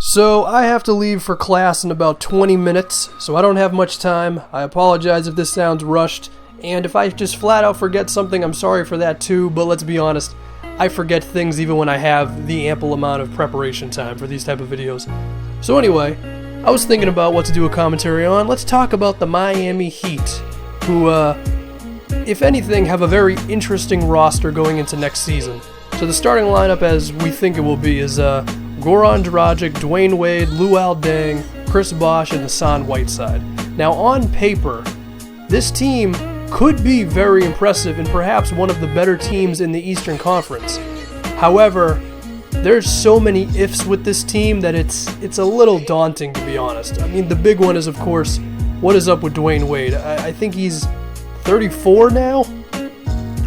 So I have to leave for class in about 20 minutes, so I don't have much time. I apologize if this sounds rushed, and if I just flat out forget something, I'm sorry for that too, but let's be honest, I forget things even when I have the ample amount of preparation time for these type of videos. So anyway, I was thinking about what to do a commentary on. Let's talk about the Miami Heat, who, if anything, have a very interesting roster going into next season. So the starting lineup, as we think it will be, is Goran Dragic, Dwayne Wade, Luol Deng, Chris Bosh, and Hassan Whiteside. Now, on paper, this team could be very impressive and perhaps one of the better teams in the Eastern Conference. However, there's so many ifs with this team that it's a little daunting, to be honest. I mean, the big one is, of course, what is up with Dwayne Wade? I think he's 34 now?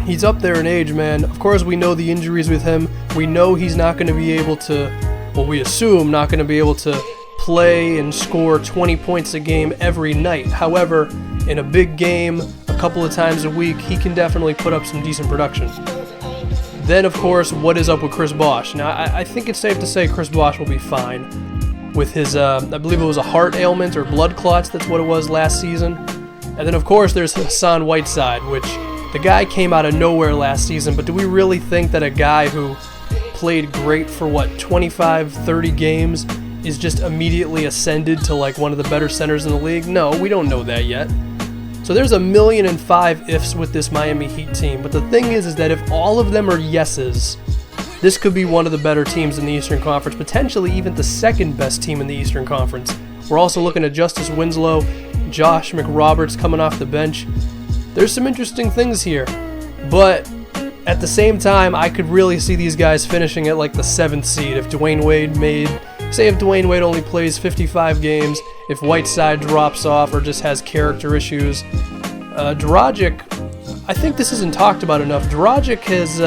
He's up there in age, man. Of course, we know the injuries with him. We know he's not going to be able to, well, we assume not going to be able to play and score 20 points a game every night. However, in a big game, a couple of times a week, he can definitely put up some decent production. Then, of course, what is up with Chris Bosh? Now, I think it's safe to say Chris Bosh will be fine with his, I believe it was a heart ailment or blood clots, that's what it was last season. And then, of course, there's Hassan Whiteside, which the guy came out of nowhere last season, but do we really think that a guy who played great for, 25, 30 games is just immediately ascended to, like, one of the better centers in the league? No, we don't know that yet. So there's 1,000,005 ifs with this Miami Heat team, but the thing is that if all of them are yeses, this could be one of the better teams in the Eastern Conference, potentially even the second best team in the Eastern Conference. We're also looking at Justice Winslow, Josh McRoberts coming off the bench. There's some interesting things here, but at the same time, I could really see these guys finishing at like the 7th seed if Dwayne Wade only plays 55 games, if Whiteside drops off or just has character issues. Dragic, I think this isn't talked about enough. Dragic has,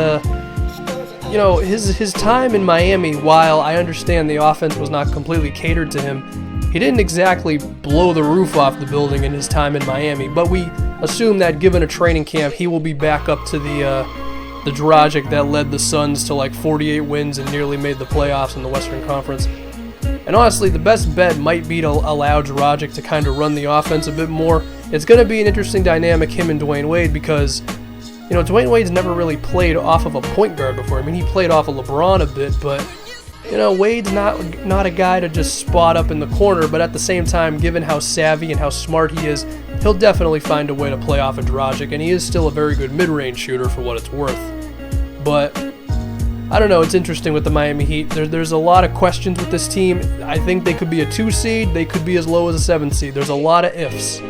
his time in Miami, while I understand the offense was not completely catered to him, he didn't exactly blow the roof off the building in his time in Miami, but we assume that given a training camp, he will be back up to the Dragic that led the Suns to like 48 wins and nearly made the playoffs in the Western Conference. And honestly, the best bet might be to allow Dragic to kind of run the offense a bit more. It's going to be an interesting dynamic, him and Dwayne Wade, because, Dwayne Wade's never really played off of a point guard before. I mean, he played off of LeBron a bit, but, Wade's not a guy to just spot up in the corner, but at the same time, given how savvy and how smart he is, he'll definitely find a way to play off of Dragic, and he is still a very good mid-range shooter for what it's worth. But I don't know, it's interesting with the Miami Heat. There's a lot of questions with this team. I think they could be a 2 seed, they could be as low as a 7 seed. There's a lot of ifs.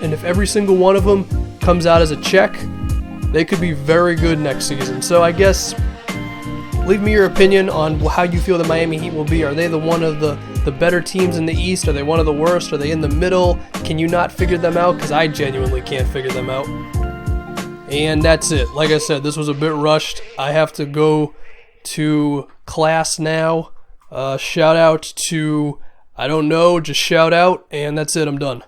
And if every single one of them comes out as a check, they could be very good next season. So I guess leave me your opinion on how you feel the Miami Heat will be. Are they one of the better teams in the East? Are they one of the worst? Are they in the middle? Can you not figure them out? Because I genuinely can't figure them out. And that's it. Like I said, this was a bit rushed. I have to go to class now. Shout out to, I don't know, just shout out, and that's it, I'm done.